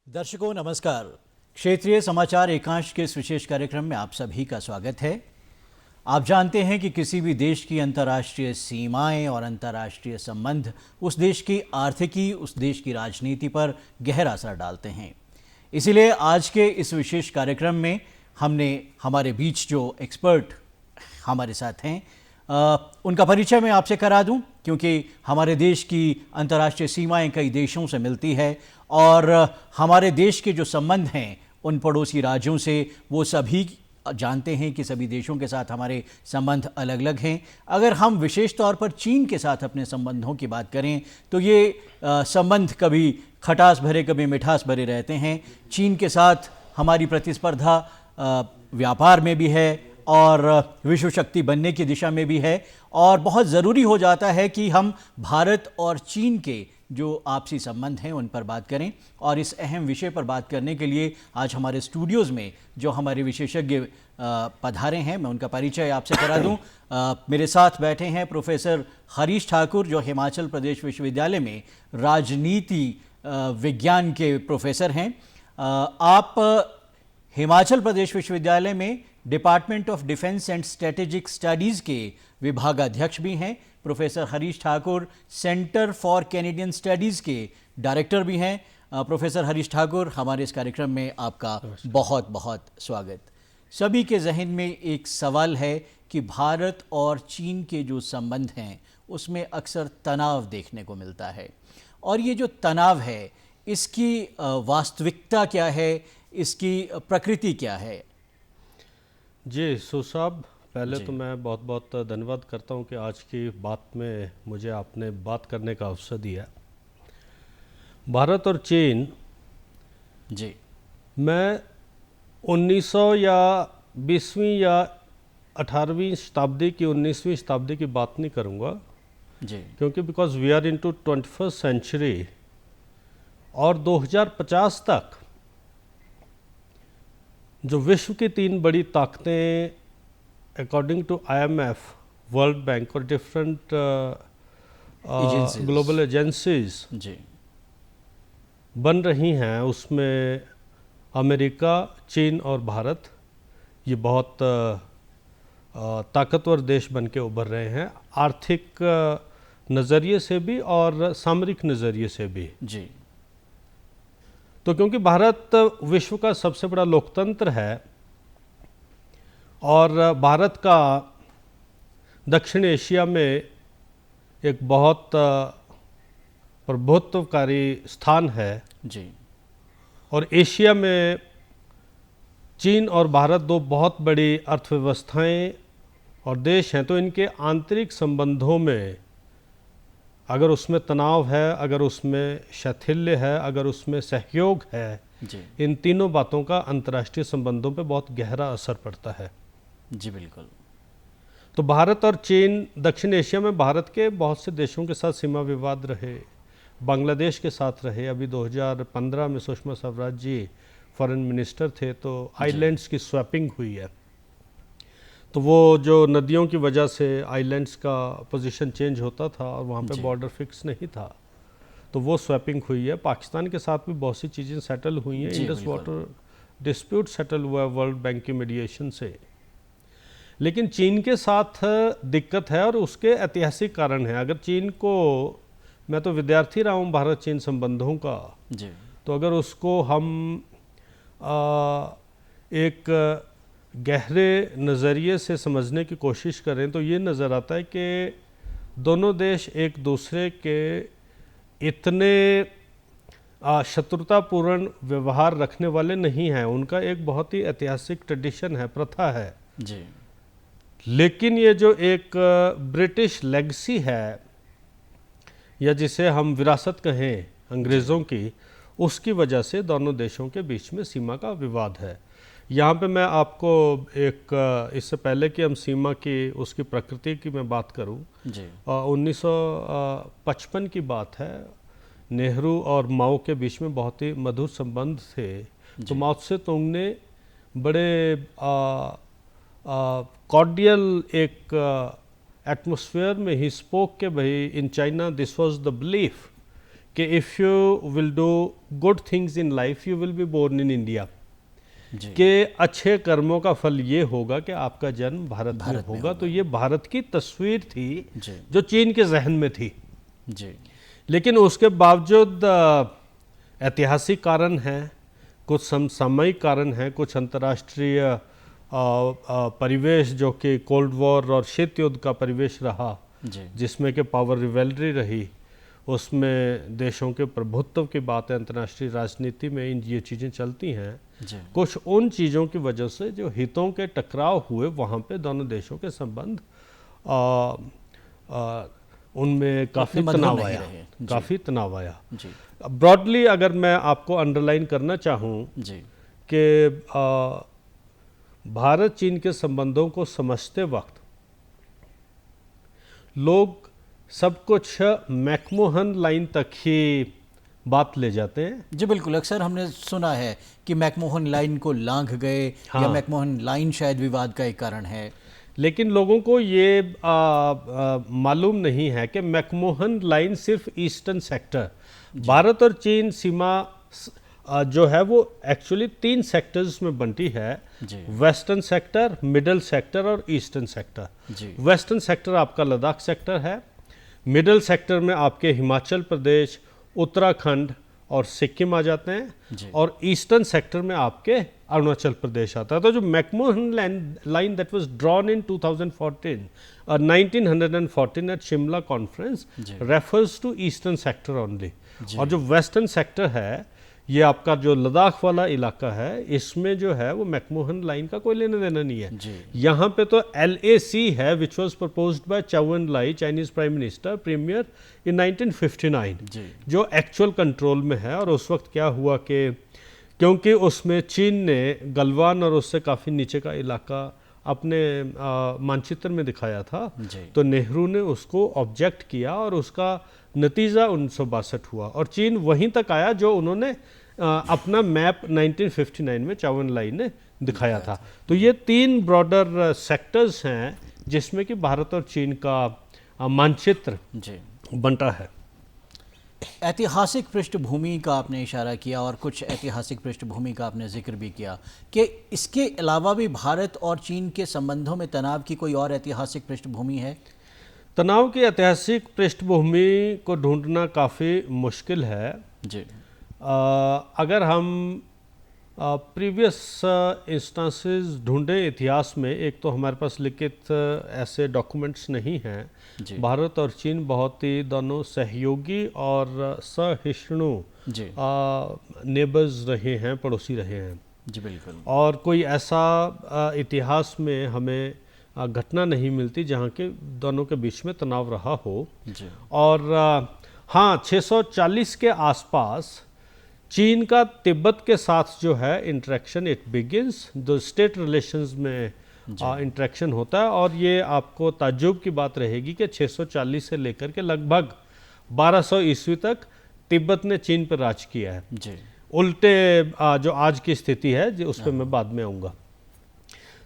दर्शकों नमस्कार। क्षेत्रीय समाचार एकांश के इस विशेष कार्यक्रम में आप सभी का स्वागत है। आप जानते हैं कि किसी भी देश की अंतर्राष्ट्रीय सीमाएं और अंतर्राष्ट्रीय संबंध उस देश की आर्थिकी, उस देश की राजनीति पर गहरा असर डालते हैं। इसीलिए आज के इस विशेष कार्यक्रम में हमने हमारे बीच जो एक्सपर्ट हमारे साथ हैं उनका परिचय मैं आपसे करा दूं, क्योंकि हमारे देश की अंतर्राष्ट्रीय सीमाएं कई देशों से मिलती है और हमारे देश के जो संबंध हैं उन पड़ोसी राज्यों से वो सभी जानते हैं कि सभी देशों के साथ हमारे संबंध अलग अलग हैं। अगर हम विशेष तौर पर चीन के साथ अपने संबंधों की बात करें तो ये संबंध कभी खटास भरे कभी मिठास भरे रहते हैं। चीन के साथ हमारी प्रतिस्पर्धा व्यापार में भी है और विश्व शक्ति बनने की दिशा में भी है, और बहुत ज़रूरी हो जाता है कि हम भारत और चीन के जो आपसी संबंध हैं उन पर बात करें। और इस अहम विषय पर बात करने के लिए आज हमारे स्टूडियोज़ में जो हमारे विशेषज्ञ पधारे हैं, मैं उनका परिचय आपसे करा दूं। मेरे साथ बैठे हैं प्रोफेसर हरीश ठाकुर, जो हिमाचल प्रदेश विश्वविद्यालय में राजनीति विज्ञान के प्रोफेसर हैं। आप हिमाचल प्रदेश विश्वविद्यालय में department of defence and strategic studies के विभागाध्यक्ष भी हैं। Professor Harish Thakur centre for Canadian studies के डायरेक्टर भी हैं। प्रोफेसर हरीश ठाकुर, हमारे इस कार्यक्रम में आपका बहुत बहुत स्वागत। सभी के जहन में एक सवाल है कि भारत और चीन के जो संबंध हैं उसमें अक्सर तनाव देखने को मिलता है, और ये जो तनाव है इसकी वास्तविकता क्या है, इसकी प्रकृति क्या है? जी साहब, पहले तो मैं बहुत बहुत धन्यवाद करता हूं कि आज की बात में मुझे आपने बात करने का अवसर दिया। भारत और चीन, जी, मैं 1900 या 20वीं या 18वीं शताब्दी की 19वीं शताब्दी की बात नहीं करूंगा जी, क्योंकि because we are into 21st century और 2050 तक जो विश्व की 3 बड़ी ताकतें according to IMF, world bank और डिफरेंट ग्लोबल एजेंसीज जी, बन रही हैं, उसमें अमेरिका, चीन और भारत ये बहुत ताकतवर देश बन के उभर रहे हैं, आर्थिक नज़रिए से भी और सामरिक नज़रिए से भी। जी, तो क्योंकि भारत विश्व का सबसे बड़ा लोकतंत्र है और भारत का दक्षिण एशिया में एक बहुत प्रभुत्वकारी स्थान है, जी, और एशिया में चीन और भारत 2 बहुत बड़ी अर्थव्यवस्थाएं और देश हैं, तो इनके आंतरिक संबंधों में अगर उसमें तनाव है, अगर उसमें शैथिल्य है, अगर उसमें सहयोग है, जी, इन तीनों बातों का अंतर्राष्ट्रीय संबंधों पे बहुत गहरा असर पड़ता है। जी, बिल्कुल। तो भारत और चीन, दक्षिण एशिया में भारत के बहुत से देशों के साथ सीमा विवाद रहे, बांग्लादेश के साथ रहे। अभी 2015 में सुषमा स्वराज जी फॉरेन मिनिस्टर थे, तो आइलैंड्स की स्वैपिंग हुई है। तो वो जो नदियों की वजह से आइलैंड्स का पोजीशन चेंज होता था और वहाँ पे बॉर्डर फिक्स नहीं था, तो वो स्वैपिंग हुई है। पाकिस्तान के साथ भी बहुत सी चीज़ें सेटल हुई हैं, इंडस वाटर डिस्प्यूट सेटल हुआ है वर्ल्ड बैंक की मीडिएशन से। लेकिन चीन के साथ दिक्कत है और उसके ऐतिहासिक कारण हैं। अगर चीन को, मैं तो विद्यार्थी रहा हूँ भारत चीन संबंधों का, जी, तो अगर उसको हम एक गहरे नज़रिए से समझने की कोशिश करें तो ये नज़र आता है कि दोनों देश एक दूसरे के इतने शत्रुतापूर्ण व्यवहार रखने वाले नहीं हैं। उनका एक बहुत ही ऐतिहासिक ट्रेडिशन है, प्रथा है। जी, लेकिन ये जो एक ब्रिटिश लेगेसी है, या जिसे हम विरासत कहें अंग्रेज़ों की, उसकी वजह से दोनों देशों के बीच में सीमा का विवाद है। यहाँ पे मैं आपको एक, इससे पहले कि हम सीमा की उसकी प्रकृति की मैं बात करूँ, 1955 की बात है। नेहरू और माओ के बीच में बहुत ही मधुर संबंध थे। तो माओ से तुंग ने बड़े कॉर्डियल एक एटमॉस्फेयर में ही स्पोक के भाई in China this was the belief कि if you will do good things in life you will be born in India, जी कि अच्छे कर्मों का फल ये होगा कि आपका जन्म भारत में भारत में होगा। तो ये भारत की तस्वीर थी जी जो चीन के जहन में थी। जी लेकिन उसके बावजूद ऐतिहासिक कारण हैं, कुछ समसामयिक कारण हैं, कुछ अंतर्राष्ट्रीय परिवेश जो कि कोल्ड वॉर और शीत युद्ध का परिवेश रहा, जी जिसमें कि पावर रिवेलरी रही, उसमें देशों के प्रभुत्व की बात है, अंतर्राष्ट्रीय राजनीति में ये चीज़ें चलती हैं। जी कुछ उन चीज़ों की वजह से जो हितों के टकराव हुए वहाँ पे दोनों देशों के संबंध उनमें काफ़ी मधुर तनाव नहीं आया, रहे। जी। काफ़ी तनाव आया। जी ब्रॉडली अगर मैं आपको अंडरलाइन करना चाहूँ जी कि भारत चीन के संबंधों को समझते वक्त लोग सब कुछ मैकमोहन लाइन तक ही बात ले जाते हैं। जी बिल्कुल, अक्सर हमने सुना है कि मैकमोहन लाइन को लांघ गए या हाँ। मैकमोहन लाइन शायद विवाद का एक कारण है। लेकिन लोगों को ये मालूम नहीं है कि मैकमोहन लाइन सिर्फ ईस्टर्न सेक्टर, भारत और चीन सीमा जो है वो एक्चुअली 3 सेक्टर्स में बंटी है, जी वेस्टर्न सेक्टर, मिडल सेक्टर और ईस्टर्न सेक्टर। जी वेस्टर्न सेक्टर आपका लद्दाख सेक्टर है, मिडल सेक्टर में आपके हिमाचल प्रदेश, उत्तराखंड और सिक्किम आ जाते हैं, जी और ईस्टर्न सेक्टर में आपके अरुणाचल प्रदेश आता है। तो जो McMahon line that was drawn in 2014 1914 at Shimla conference जी refers to eastern sector only. जी। और जो वेस्टर्न सेक्टर है, ये आपका जो लद्दाख वाला इलाका है, इसमें जो है वो मैकमोहन लाइन का कोई लेना देना नहीं है। जी यहाँ पे तो LAC है, विच वॉज प्रपोज्ड बाय चौ एन लाई, चाइनीज प्राइम मिनिस्टर प्रीमियर इन 1959, जी जो एक्चुअल कंट्रोल में है। और उस वक्त क्या हुआ कि क्योंकि उसमें चीन ने गलवान और उससे काफ़ी नीचे का इलाका अपने मानचित्र में दिखाया था, जी तो नेहरू ने उसको ऑब्जेक्ट किया और उसका नतीजा 1962 हुआ, और चीन वहीं तक आया जो उन्होंने अपना मैप 1959 में चौ एन लाई ने दिखाया था। तो ये 3 ब्रॉडर सेक्टर्स हैं जिसमें कि भारत और चीन का मानचित्र जी। बंटा है। ऐतिहासिक पृष्ठभूमि का आपने इशारा किया और कुछ ऐतिहासिक पृष्ठभूमि का आपने जिक्र भी किया कि इसके अलावा भी भारत और चीन के संबंधों में तनाव की कोई और ऐतिहासिक पृष्ठभूमि है? तनाव की ऐतिहासिक पृष्ठभूमि को ढूंढना काफ़ी मुश्किल है। जी अगर हम प्रीवियस इंस्टांसेस ढूंढें इतिहास में, एक तो हमारे पास लिखित ऐसे डॉक्यूमेंट्स नहीं हैं। जी भारत और चीन बहुत ही दोनों सहयोगी और सहिष्णु जी नेबर्स रहे हैं, पड़ोसी रहे हैं, जी बिल्कुल। और कोई ऐसा इतिहास में हमें घटना नहीं मिलती जहाँ के दोनों के बीच में तनाव रहा हो। जी और हाँ, 640 के आसपास चीन का तिब्बत के साथ जो है इंटरेक्शन इट बिगिंस, जो स्टेट रिलेशंस में इंटरेक्शन होता है। और ये आपको ताज्जुब की बात रहेगी कि 640 से लेकर के लगभग 1200 ईस्वी तक तिब्बत ने चीन पर राज किया है। जी उल्टे जो आज की स्थिति है जो उस पर मैं बाद में आऊँगा।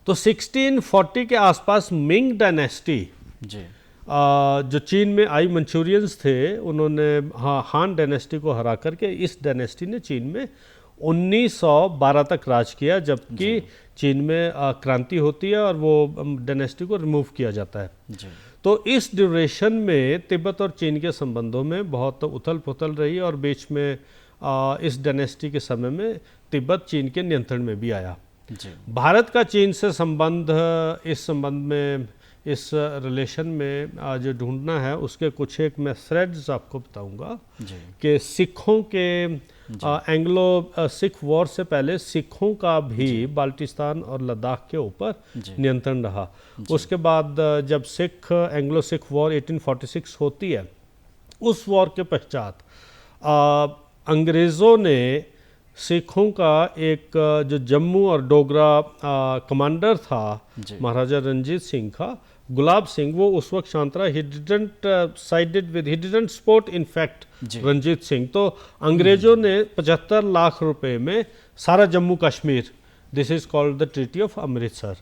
तो 1640 के आसपास मिंग डायनेस्टी जी जो चीन में आई, मंचूरियंस थे, उन्होंने हान डायनेस्टी को हरा करके इस डायनेस्टी ने चीन में 1912 तक राज किया, जबकि चीन में क्रांति होती है और वो डायनेस्टी को रिमूव किया जाता है। जी तो इस ड्यूरेशन में तिब्बत और चीन के संबंधों में बहुत उथल पुथल रही, और बीच में इस डायनेस्टी के समय में तिब्बत चीन के नियंत्रण में भी आया। जी भारत का चीन से संबंध, इस संबंध में, इस रिलेशन में जो ढूंढना है उसके कुछ एक मैं थ्रेड्स आपको बताऊंगा जी कि सिखों के एंग्लो सिख वॉर से पहले सिखों का भी बाल्टिस्तान और लद्दाख के ऊपर नियंत्रण रहा। उसके बाद जब एंग्लो सिख वॉर 1846 होती है, उस वॉर के पश्चात अंग्रेज़ों ने सिखों का एक जो जम्मू और डोगरा कमांडर था महाराजा रंजीत सिंह का, गुलाब सिंह, वो उस वक्त शांत रहा। He didn't support in fact Ranjit Singh. तो अंग्रेजों ने 75 लाख रुपए में सारा Jammu Kashmir, this is called the treaty of Amritsar,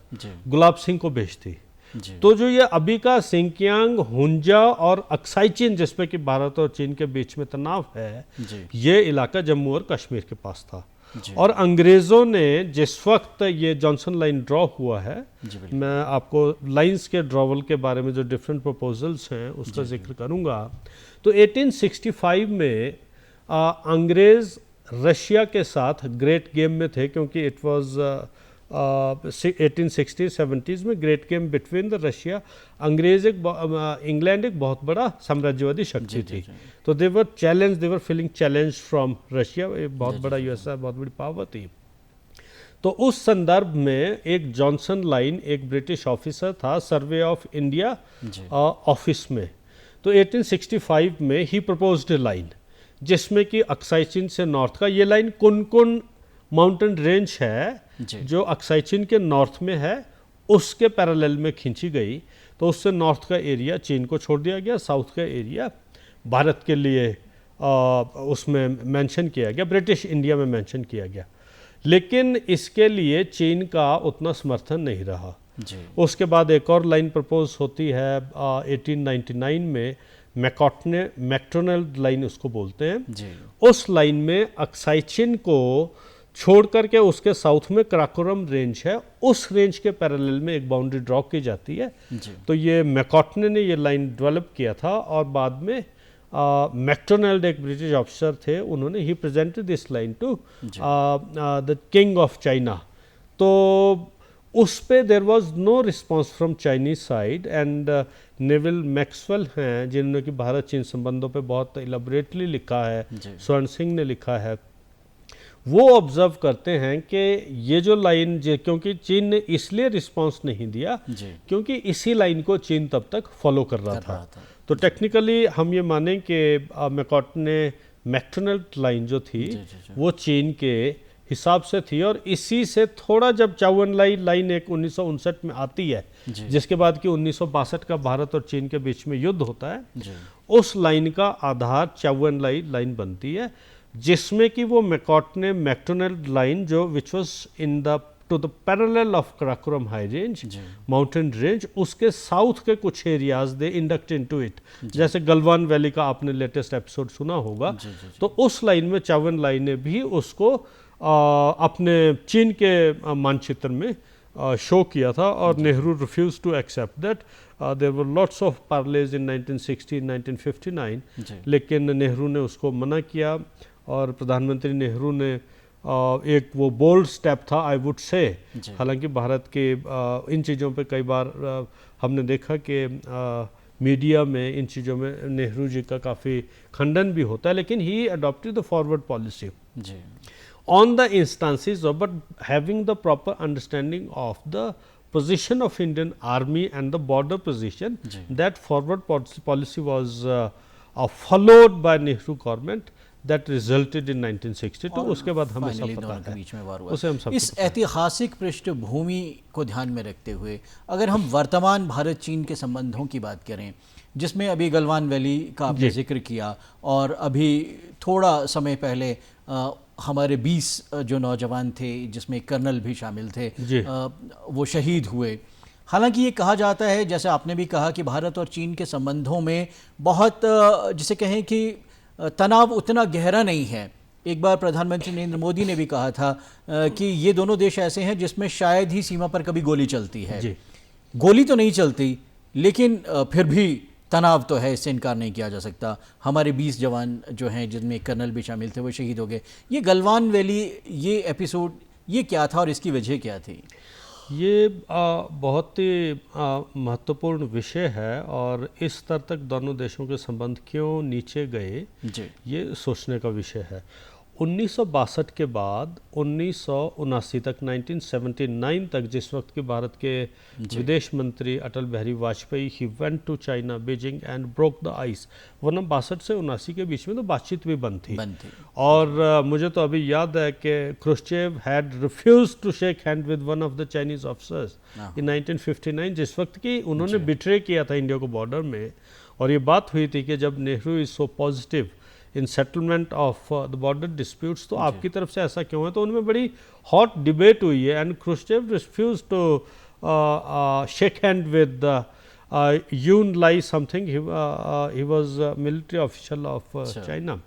Gulab Singh को भेज दी। जी। तो जो ये अभी का सिंकियांग, हुंजा और अक्साई चीन, जिसमें कि भारत और चीन के बीच में तनाव है, जी। ये इलाका जम्मू और कश्मीर के पास था। जी। और अंग्रेज़ों ने जिस वक्त ये जॉनसन लाइन ड्रॉ हुआ है, जी, बिल्कुल। मैं आपको लाइंस के ड्रॉवल के बारे में जो डिफरेंट प्रपोजल्स हैं उसका जिक्र करूंगा। तो 1865 में अंग्रेज़ रशिया के साथ ग्रेट गेम में थे, क्योंकि इट वाज 1860-70s में great game between the Russia. अंग्रेज इंग्लैंड एक बहुत बड़ा साम्राज्यवादी शक्ति थी, तो they were feeling challenge from Russia, एक बहुत बड़ा यूएसए, बहुत बड़ी पावर थी। तो उस संदर्भ में एक जॉनसन लाइन, एक ब्रिटिश ऑफिसर था सर्वे ऑफ इंडिया ऑफिस में, तो 1865 में ही प्रपोज्ड लाइन, जिसमें कि अक्साई चीन से नॉर्थ का, ये लाइन कुन माउंटेन रेंज है जो अक्साई चीन के नॉर्थ में है, उसके पैरेलल में खींची गई। तो उससे नॉर्थ का एरिया चीन को छोड़ दिया गया, साउथ का एरिया भारत के लिए उसमें मेंशन किया गया, ब्रिटिश इंडिया में मेंशन किया गया। लेकिन इसके लिए चीन का उतना समर्थन नहीं रहा जी। उसके बाद एक और लाइन प्रपोज होती है 1899 में, मैक्डोनाल्ड लाइन उसको बोलते हैं जी। उस लाइन में अक्साई चीन को छोड़ करके उसके साउथ में कराकोरम रेंज है, उस रेंज के पैरेलल में एक बाउंड्री ड्रॉ की जाती है। जी। तो ये मैकॉटने ने ये लाइन डेवलप किया था, और बाद में मैक्डोनाल्ड एक ब्रिटिश ऑफिसर थे, उन्होंने ही presented this line to the king of China. तो उस पे there was no response from Chinese side, and Neville Maxwell हैं जिन्होंने कि भारत चीन संबंधों पे बहुत इलाबोरेटली लिखा है, स्वर्ण सिंह ने लिखा है, वो ऑब्जर्व करते हैं कि ये जो लाइन, क्योंकि चीन ने इसलिए रिस्पांस नहीं दिया क्योंकि इसी लाइन को चीन तब तक फॉलो कर रहा था। तो टेक्निकली हम ये माने कि मैकॉटने मैक्डोनाल्ड लाइन जो थी वो चीन के हिसाब से थी, और इसी से थोड़ा जब चाउएन लाइन एक 1959 में आती है, जिसके बाद कि 1962 का भारत और चीन के बीच में युद्ध होता है, उस लाइन का आधार चाउएन लाइन बनती है, जिसमें कि वो मैकॉटने मैक्डोनाल्ड लाइन जो which was in the two the parallel of Karakoram high range mountain range, उसके साउथ के कुछ areas they induct into it, जैसे गलवान वैली का आपने लेटेस्ट एपिसोड सुना होगा। तो उस लाइन में चाउएन लाइन ने भी उसको अपने चीन के मानचित्र में शो किया था, और Nehru refuse to accept that. There were lots of parleys in 1960 1959, लेकिन नेहरू ने उसको मना किया, और प्रधानमंत्री नेहरू ने एक वो बोल्ड स्टेप था आई वुड से, हालांकि भारत के इन चीज़ों पे कई बार हमने देखा कि मीडिया में इन चीज़ों में नेहरू जी का काफ़ी खंडन भी होता है, लेकिन he adopted the forward policy on the instances of, but having the proper understanding of the position of Indian Army and the border position, that forward policy was followed by Nehru government, that resulted in 1962। उसके बाद हमें सब पता है, बीच में वार हुआ। उसे हम सब इस ऐतिहासिक पृष्ठभूमि को ध्यान में रखते हुए अगर हम वर्तमान भारत चीन के संबंधों की बात करें, जिसमें अभी गलवान वैली का आपने जिक्र किया, और अभी थोड़ा समय पहले हमारे 20 जो नौजवान थे, जिसमें कर्नल भी शामिल थे, वो शहीद हुए। हालांकि ये कहा जाता है, जैसे आपने भी कहा, कि भारत और चीन के संबंधों में बहुत, जिसे कहें कि तनाव उतना गहरा नहीं है। एक बार प्रधानमंत्री नरेंद्र मोदी ने भी कहा था कि ये दोनों देश ऐसे हैं जिसमें शायद ही सीमा पर कभी गोली चलती है। गोली तो नहीं चलती, लेकिन फिर भी तनाव तो है, इससे इनकार नहीं किया जा सकता। हमारे 20 जवान जो हैं, जिनमें कर्नल भी शामिल थे, वो शहीद हो गए। ये गलवान वैली, ये एपिसोड, ये क्या था और इसकी वजह क्या थी? ये बहुत ही महत्वपूर्ण विषय है, और इस स्तर तक दोनों देशों के संबंध क्यों नीचे गए, ये सोचने का विषय है। 1962 के बाद 1979 तक, 1979 तक, जिस वक्त के भारत के विदेश मंत्री Atal Bihari Vajpayee he went to China, Beijing and broke the ice, वरना 62 से 79 के बीच में तो बातचीत भी बंद थी। और मुझे तो अभी याद है कि Khrushchev had refuse to shake hand with one of the Chinese officers in 1959, जिस वक्त की उन्होंने बिट्रे किया था इंडिया को बॉर्डर में। और ये बात हुई थी कि जब Nehru is so positive in settlement of the border disputes, तो आपकी तरफ से ऐसा क्यों है? तो उनमें बड़ी हॉट डिबेट हुई है, and Khrushchev refuse to shake hand with Yoon Lai something. He was military official of China.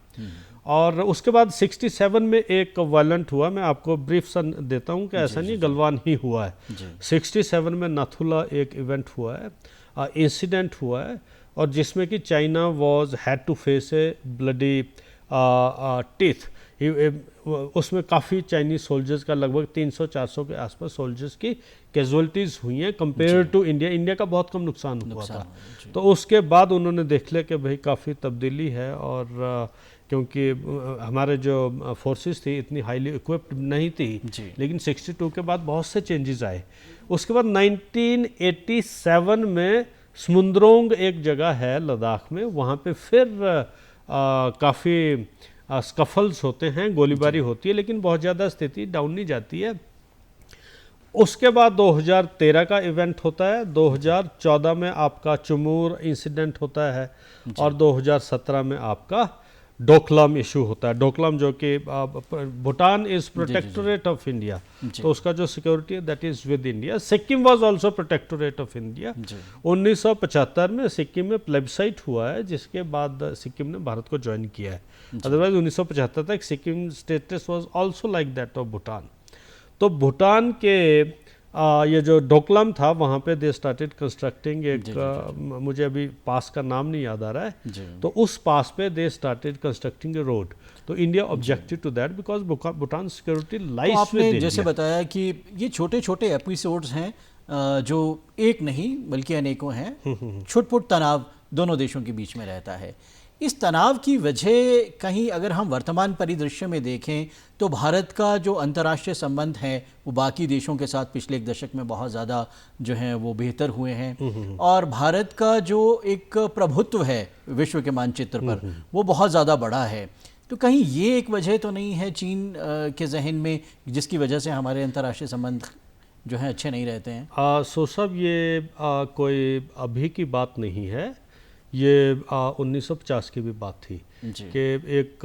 और उसके बाद 67 में एक वायलेंट हुआ. मैं आपको ब्रीफ सन देता हूँ कि ऐसा नहीं गलवान ही हुआ है. 67 में नाथुला एक इवेंट हुआ है, इंसिडेंट हुआ है, और जिसमें कि China was had to face a bloody teeth. उसमें काफ़ी चाइनीज सोल्जर्स का लगभग 300-400 के आसपास सोल्जर्स की कैजुअलिटीज़ हुई हैं कंपेयर टू इंडिया. इंडिया का बहुत कम नुकसान हुआ था. तो उसके बाद उन्होंने देख लिया कि भाई काफ़ी तब्दीली है, और क्योंकि हमारे जो फोर्सेस थी इतनी हाईली इक्विप्ड नहीं थी, लेकिन 62 के बाद बहुत से चेंजेस आए. उसके बाद 1987 में समुद्रोंग एक जगह है लद्दाख में, वहाँ पे फिर काफ़ी स्कफल्स होते हैं, गोलीबारी होती है, लेकिन बहुत ज़्यादा स्थिति डाउन नहीं जाती है. उसके बाद 2013 का इवेंट होता है, 2014 में आपका चुमूर इंसिडेंट होता है, और 2017 में आपका डोकलाम इशू होता है. डोकलाम जो कि Bhutan is protectorate of India, तो उसका जो सिक्योरिटी है that is with India. Sikkim was also protectorate of India. 1975 में सिक्किम में प्लेबसाइट हुआ है, जिसके बाद सिक्किम ने भारत को ज्वाइन किया है. अदरवाइज 1975 तक Sikkim status was also like that of Bhutan. तो भूटान के ये जो डोकलाम था, वहाँ पे दे स्टार्टेड कंस्ट्रक्टिंग एक मुझे अभी पास का नाम नहीं याद आ रहा है, तो उस पास पे they started constructing a road. तो India objected to that because Bhutan security lies. आपने जैसे बताया कि ये छोटे छोटे एपिसोड्स हैं, जो एक नहीं बल्कि अनेकों हैं. छुटपुट तनाव दोनों देशों के बीच में रहता है. इस तनाव की वजह कहीं अगर हम वर्तमान परिदृश्य में देखें तो भारत का जो अंतर्राष्ट्रीय संबंध है वो बाकी देशों के साथ पिछले एक दशक में बहुत ज़्यादा जो है वो बेहतर हुए हैं, और भारत का जो एक प्रभुत्व है विश्व के मानचित्र पर वो बहुत ज़्यादा बड़ा है. तो कहीं ये एक वजह तो नहीं है चीन के जहन में जिसकी वजह से हमारे अंतर्राष्ट्रीय संबंध जो है अच्छे नहीं रहते हैं? सो सब ये कोई अभी की बात नहीं है, ये 1950 की भी बात थी कि एक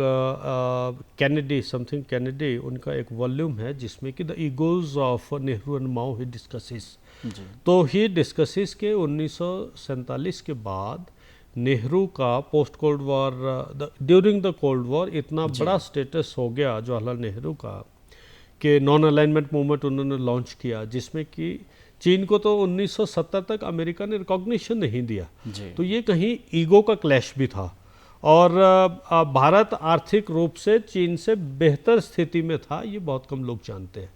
कैनेडी समथिंग कैनेडी उनका एक वॉल्यूम है जिसमें कि the egos of Nehru and Mao he discusses. तो ही डिस्कसिस के 1947 के बाद नेहरू का post cold war during the cold war इतना बड़ा स्टेटस हो गया जवाहरलाल नेहरू का कि नॉन अलाइनमेंट मूवमेंट उन्होंने लॉन्च किया, जिसमें कि चीन को तो 1970 तक अमेरिका ने रिकॉग्निशन नहीं दिया. तो ये कहीं ईगो का क्लैश भी था, और भारत आर्थिक रूप से चीन से बेहतर स्थिति में था, ये बहुत कम लोग जानते हैं.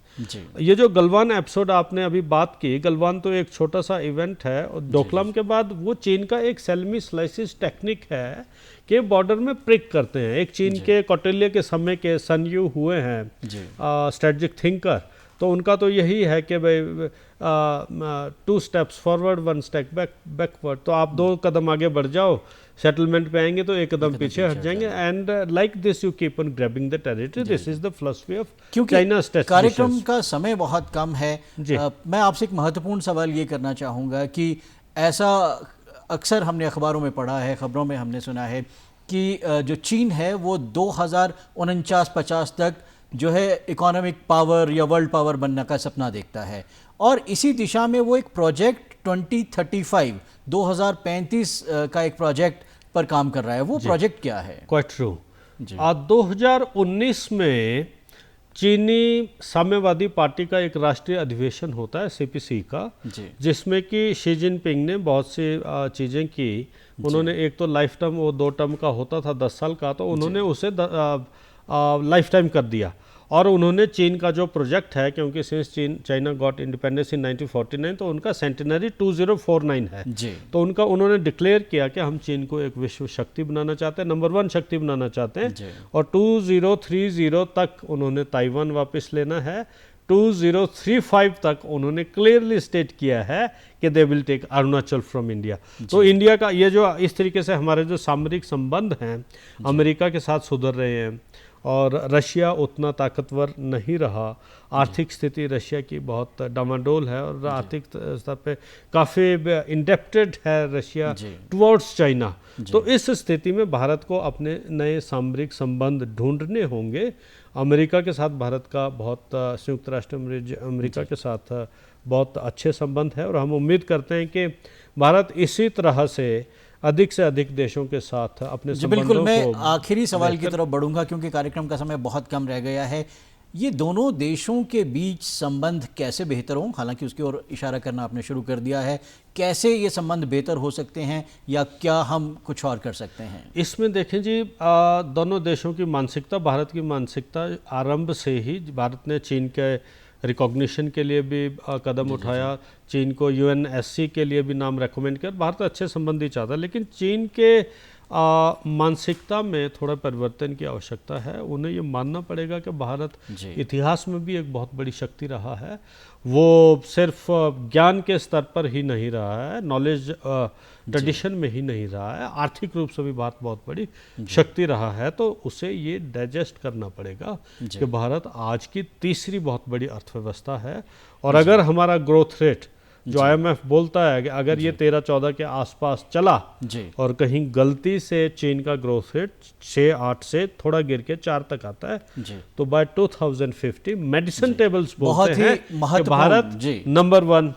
ये जो गलवान एपिसोड आपने अभी बात की, गलवान तो एक छोटा सा इवेंट है, और डोकलाम के बाद वो चीन का एक सेल्मी स्लाइसिस टेक्निक है कि बॉर्डर में प्रिक करते हैं. एक चीन के कौटिल्य के समय के सन यू हुए हैं स्ट्रेटेजिक थिंकर, तो उनका तो यही है कि भाई 2 स्टेप्स फॉरवर्ड 1 स्टेप बैकवर्ड. तो आप 2 कदम आगे बढ़ जाओ, सेटलमेंट पे आएंगे तो 1 कदम पीछे हट जाएंगे, and like this you keep on grabbing the territory. This is the philosophy of China. कार्यक्रम का समय बहुत कम है. मैं आपसे एक महत्वपूर्ण सवाल ये करना चाहूँगा कि ऐसा अक्सर हमने अखबारों में पढ़ा है, खबरों में हमने सुना है कि जो चीन है वो 2049-50 तक जो है इकोनॉमिक पावर या वर्ल्ड पावर बनने का सपना देखता है, और इसी दिशा में वो एक प्रोजेक्ट 2035 का एक प्रोजेक्ट पर काम कर रहा है. वो प्रोजेक्ट क्या है? Quite true. 2019 में चीनी साम्यवादी पार्टी का एक राष्ट्रीय अधिवेशन होता है CPC का, जिसमें कि शी जिनपिंग ने बहुत सी चीज़ें की. उन्होंने एक तो लाइफ टर्म, वो 2 टर्म का होता था 10 साल का, तो उन्होंने उसे लाइफ टाइम कर दिया. और उन्होंने चीन का जो प्रोजेक्ट है, क्योंकि since China got independence in 1949, तो उनका सेंटेनरी 2049 है. तो उन्होंने डिक्लेयर किया कि हम चीन को एक विश्व शक्ति बनाना चाहते हैं, नंबर 1 शक्ति बनाना चाहते हैं, और 2030 तक उन्होंने ताइवान वापस लेना है. 2035 तक उन्होंने क्लियरली स्टेट किया है कि they will take Arunachal from India. तो इंडिया का ये जो इस तरीके से हमारे जो सामरिक संबंध हैं अमेरिका के साथ सुधर रहे हैं, और रशिया उतना ताकतवर नहीं रहा। आर्थिक स्थिति रशिया की बहुत डामाडोल है और आर्थिक स्तर पे काफ़ी इंडेप्टेड है रशिया टुवर्ड्स चाइना। तो इस स्थिति में भारत को अपने नए सामरिक संबंध ढूंढने होंगे। अमेरिका के साथ भारत का बहुत, संयुक्त राष्ट्र अमेरिका के साथ बहुत अच्छे संबंध है और हम उम्मीद करते हैं कि भारत इसी तरह से अधिक देशों के साथ अपने संबंधों बिल्कुल। को मैं आखिरी सवाल की तरफ बढ़ूंगा क्योंकि कार्यक्रम का समय बहुत कम रह गया है। ये दोनों देशों के बीच संबंध कैसे बेहतर हों, हालांकि उसकी ओर इशारा करना आपने शुरू कर दिया है, कैसे ये संबंध बेहतर हो सकते हैं या क्या हम कुछ और कर सकते हैं? इसमें देखें जी, दोनों देशों की मानसिकता, भारत की मानसिकता आरंभ से ही, भारत ने चीन के रिकॉग्निशन के लिए भी कदम उठाया, चीन को यूएनएससी के लिए भी नाम रेकमेंड किया। भारत अच्छे संबंध ही चाहता है, लेकिन चीन के मानसिकता में थोड़ा परिवर्तन की आवश्यकता है। उन्हें ये मानना पड़ेगा कि भारत इतिहास में भी एक बहुत बड़ी शक्ति रहा है। वो सिर्फ ज्ञान के स्तर पर ही नहीं रहा है, नॉलेज ट्रेडिशन में ही नहीं रहा है, आर्थिक रूप से भी भारत बहुत बड़ी शक्ति रहा है। तो उसे ये डाइजेस्ट करना पड़ेगा कि भारत आज की तीसरी बहुत बड़ी अर्थव्यवस्था है और अगर हमारा ग्रोथ रेट जो IMF बोलता है कि अगर ये 13-14 के आसपास चला और कहीं गलती से चीन का ग्रोथ रेट 6-8 से थोड़ा गिर के 4 तक आता है तो बाय 2050 मेडिसिन टेबल्स बोलते हैं कि भारत नंबर 1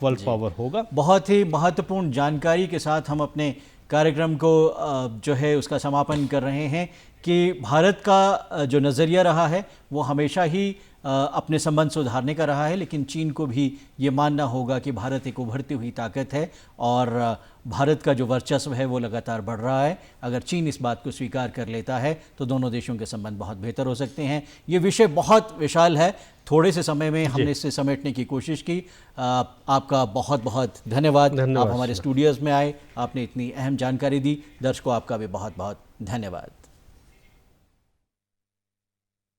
वर्ल्ड पावर होगा। बहुत ही महत्वपूर्ण जानकारी के साथ हम अपने कार्यक्रम को जो है उसका समापन कर रहे हैं कि भारत का जो नज़रिया रहा है वो हमेशा ही अपने संबंध सुधारने का रहा है, लेकिन चीन को भी ये मानना होगा कि भारत एक उभरती हुई ताकत है और भारत का जो वर्चस्व है वो लगातार बढ़ रहा है। अगर चीन इस बात को स्वीकार कर लेता है तो दोनों देशों के संबंध बहुत बेहतर हो सकते हैं। ये विषय बहुत विशाल है, थोड़े से समय में हमने इससे समेटने की कोशिश की। आपका बहुत बहुत धन्यवाद। आप हमारे स्टूडियोज़ में आए, आपने इतनी अहम जानकारी दी। दर्शकों, आपका भी बहुत बहुत धन्यवाद।